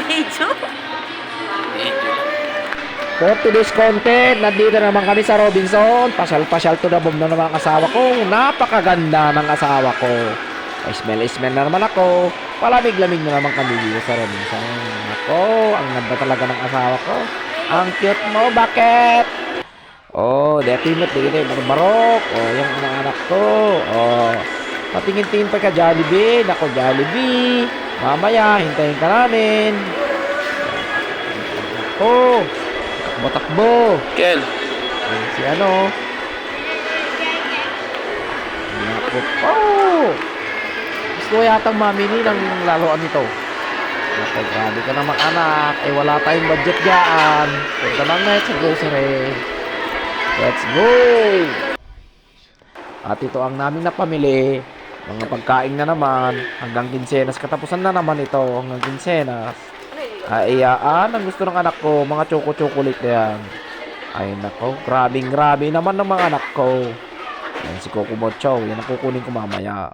Video. For today's content, nandito naman kami sa Robinson. Pasyal-pasyal to the bomb na naman ang asawa ko. Napakaganda ng asawa ko. Smell na naman ako. Palamig-lamig na naman kami dito sa Robinson. Ako, ang ganda talaga ng asawa ko. Ang cute mo, bakit? Oh, detimot, dito barok. Oh, yung anak ko. Oh, patingin-tingin pa ka Jollibee. Nako, Jollibee. Mamaya, hintayin ka namin. Oh, takbo. Kel. Si ano? Naku po. Gusto yatang mamili ng laruan nito. Naku, grabe ka naman anak. Eh, wala tayong budget dyan. Punta lang na sa grocery. Let's go! At ito ang namin napamili. Mga pagkain na naman. Hanggang kinsenas. Katapusan na naman ito. Hanggang kinsenas. Ayaan, ang gusto ng anak ko, mga choco-chocolate na yan. Ay nako, grabe naman ng mga anak ko. Yan si Coco Mocho, yan ang kukunin ko mamaya.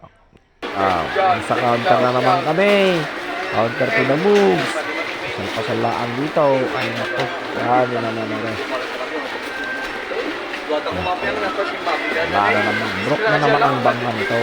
Sa counter na naman kami. Counter to the moves. Pasalaan dito. Ay nako, grabe naman rin. Wala na naman, broke na naman ang bangan ito.